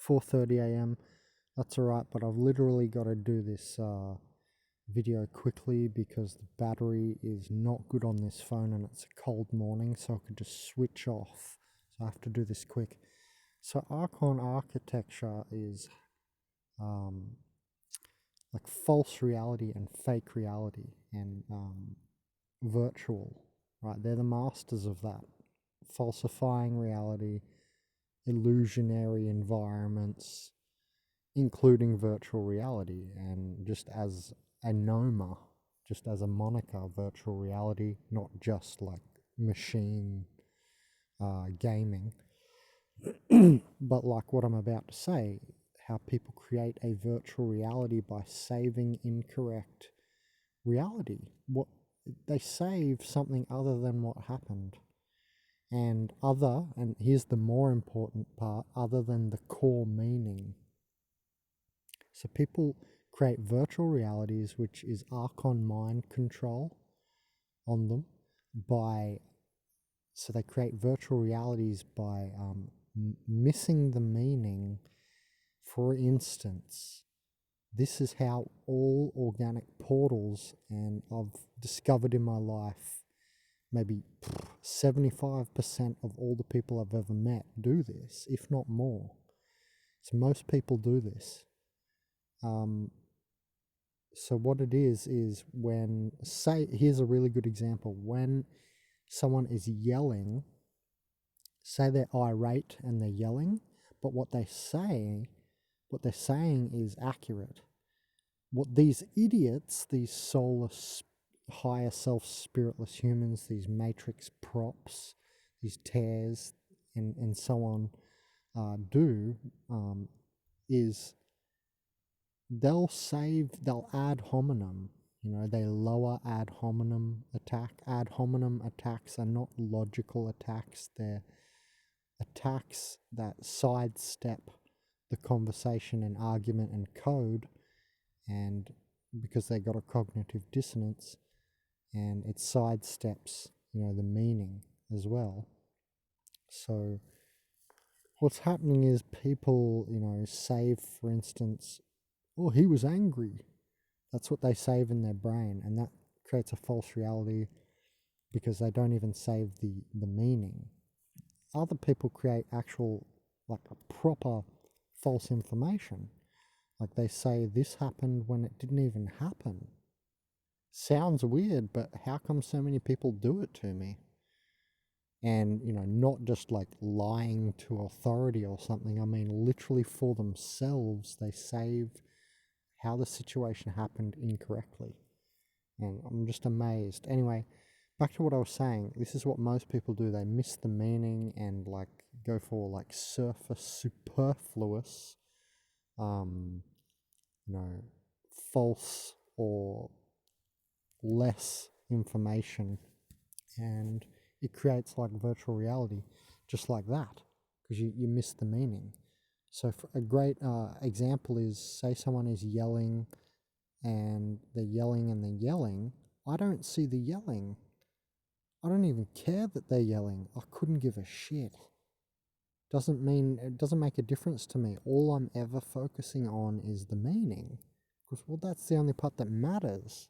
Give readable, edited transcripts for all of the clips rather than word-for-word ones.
4:30 a.m. That's alright, but I've literally got to do this video quickly because the battery is not good on this phone and it's a cold morning, so I could just switch off. So I have to do this quick. So Archon architecture is like false reality and fake reality and virtual, right? They're the masters of that. Falsifying reality, illusionary environments, including virtual reality. And just as a NOMA, just as a moniker, virtual reality, not just like machine gaming, but like what I'm about to say, how people create a virtual reality by saving incorrect reality. What they save something other than what happened. And here's the more important part, other than the core meaning. So people create virtual realities, which is Archon mind control on them so they create virtual realities by missing the meaning. For instance, this is how all organic portals, and I've discovered in my life, maybe 75% of all the people I've ever met do this, if not more. So most people do this. So what it is when, here's a really good example. When someone is yelling, say they're irate and they're yelling, but what they're saying is accurate. What these idiots, these soulless, higher self, spiritless humans, these matrix props, these tears, and so on, do is they'll ad hominem. They lower ad hominem attack. Ad hominem attacks are not logical attacks. They're attacks that sidestep the conversation and argument and code, and because they got a cognitive dissonance, and it sidesteps, the meaning as well. So what's happening is people, save, for instance, oh, he was angry. That's what they save in their brain, and that creates a false reality because they don't even save the meaning. Other people create actual, like a proper false information. Like they say this happened when it didn't even happen. Sounds weird, but how come so many people do it to me? And, not just like lying to authority or something. I mean, literally for themselves, they save how the situation happened incorrectly. And I'm just amazed. Anyway, back to what I was saying. This is what most people do. They miss the meaning and like go for like surface superfluous, false or less information, and it creates like virtual reality just like that because you miss the meaning. So a great example is, say someone is yelling and they're yelling and they're yelling. I don't see the yelling. I don't even care that they're yelling. I couldn't give a shit. It doesn't make a difference to me. All I'm ever focusing on is the meaning. Because, well, that's the only part that matters.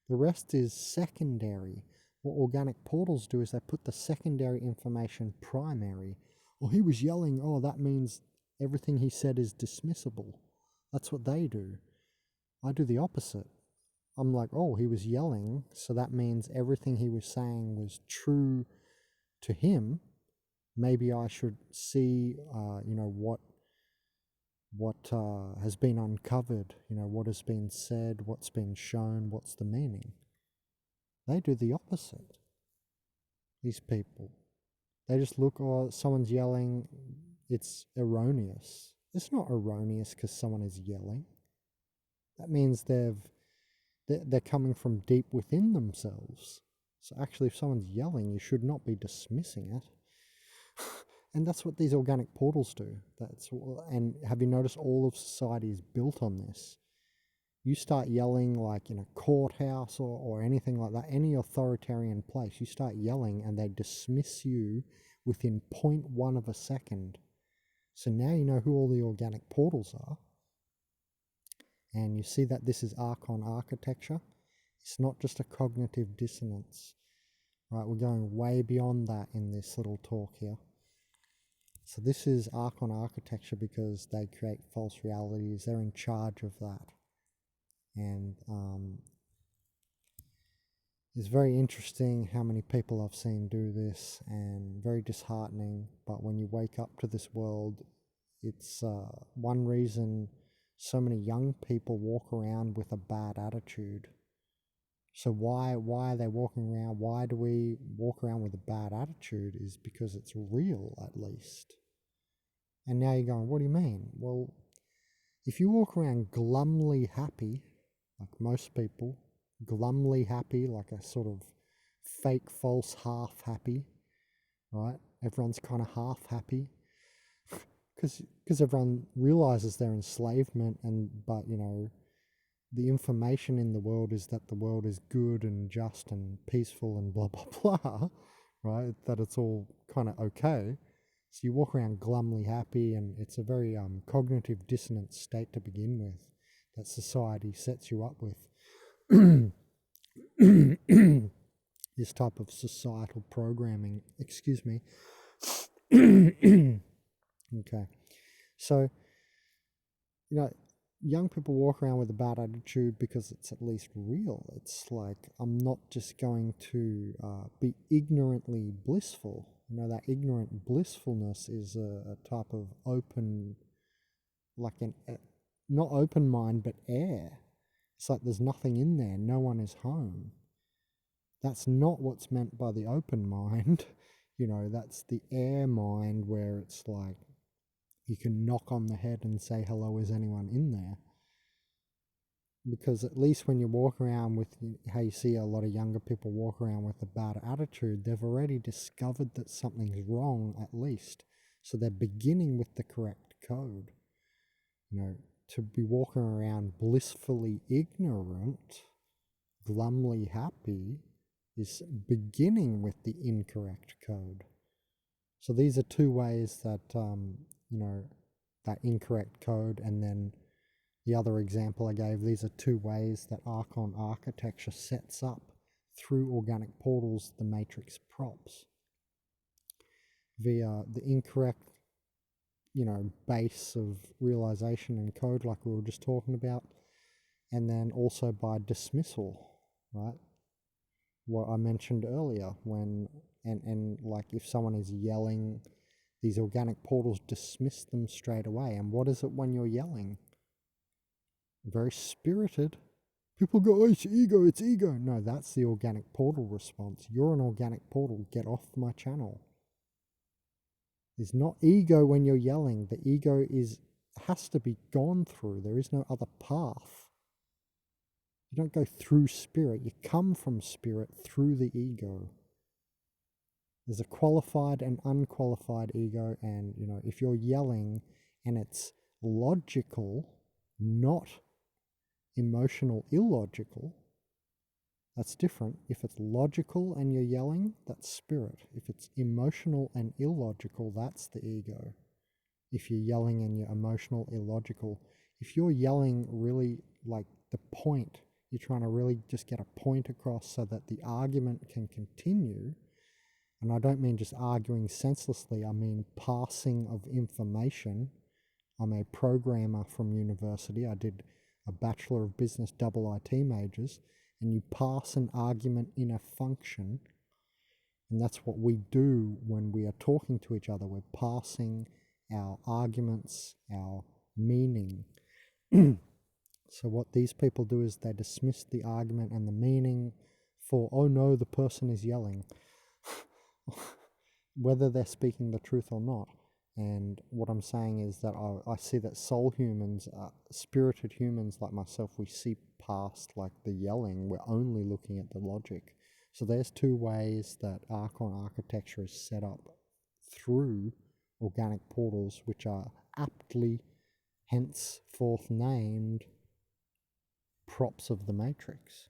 The rest is secondary. What organic portals do is they put the secondary information primary. Well, he was yelling. Oh, that means everything he said is dismissible. That's what they do. I do the opposite. I'm like, oh, he was yelling, so that means everything he was saying was true to him. Maybe I should see, what has been uncovered, what has been said, what's been shown, what's the meaning. They do the opposite. These people, they just look, oh, someone's yelling, it's erroneous. It's not erroneous because someone is yelling. That means they're coming from deep within themselves. So actually, if someone's yelling, you should not be dismissing it. And that's what these organic portals do. And have you noticed all of society is built on this? You start yelling like in a courthouse or anything like that, any authoritarian place, you start yelling and they dismiss you within 0.1 of a second. So now you know who all the organic portals are. And you see that this is Archon architecture. It's not just a cognitive dissonance. Right, we're going way beyond that in this little talk here. So this is Archon architecture because they create false realities. They're in charge of that. And it's very interesting how many people I've seen do this, and very disheartening. But when you wake up to this world, it's one reason so many young people walk around with a bad attitude. So why are they walking around? Why do we walk around with a bad attitude? Is because it's real, at least. And now you're going, what do you mean? Well, if you walk around glumly happy, like most people, glumly happy, like a sort of fake, false, half happy, right? Everyone's kind of half happy because everyone realizes their enslavement, but you know, the information in the world is that the world is good and just and peaceful and blah blah blah, right? That it's all kind of okay. So you walk around glumly happy, and it's a very cognitive dissonant state to begin with that society sets you up with. This type of societal programming, excuse me. Okay, so, you know, young people walk around with a bad attitude because it's at least real. It's like, I'm not just going to be ignorantly blissful. You know, that ignorant blissfulness is a type of open, like not open mind, but air. It's like there's nothing in there. No one is home. That's not what's meant by the open mind. You know, that's the air mind, where it's like you can knock on the head and say, hello, is anyone in there? Because at least when you walk around with, how you see a lot of younger people walk around with a bad attitude, they've already discovered that something's wrong, at least. So they're beginning with the correct code. You know, to be walking around blissfully ignorant, glumly happy, is beginning with the incorrect code. So these are two ways that, you know, that incorrect code, and then the other example I gave, these are two ways that Archon architecture sets up through organic portals the matrix props via the incorrect, you know, base of realization and code, like we were just talking about, and then also by dismissal, right? What I mentioned earlier, when and like if someone is yelling, these organic portals dismiss them straight away. And what is it when you're yelling? Very spirited. People go, oh, it's ego, it's ego. No, that's the organic portal response. You're an organic portal. Get off my channel. It's not ego when you're yelling. The ego has to be gone through. There is no other path. You don't go through spirit. You come from spirit through the ego. There's a qualified and unqualified ego, and you know, if you're yelling and it's logical, not emotional, illogical, that's different. If it's logical and you're yelling, that's spirit. If it's emotional and illogical, that's the ego. If you're yelling and you're emotional, illogical, if you're yelling really like the point, you're trying to really just get a point across so that the argument can continue. And I don't mean just arguing senselessly, I mean passing of information. I'm a programmer from university. I did a Bachelor of Business IT majors, and you pass an argument in a function. And that's what we do when we are talking to each other. We're passing our arguments, our meaning. So what these people do is they dismiss the argument and the meaning for, oh no, the person is yelling. Whether they're speaking the truth or not. And what I'm saying is that I see that soul humans, spirited humans like myself, we see past like the yelling. We're only looking at the logic. So there's two ways that Archon architecture is set up through organic portals, which are aptly henceforth named props of the matrix.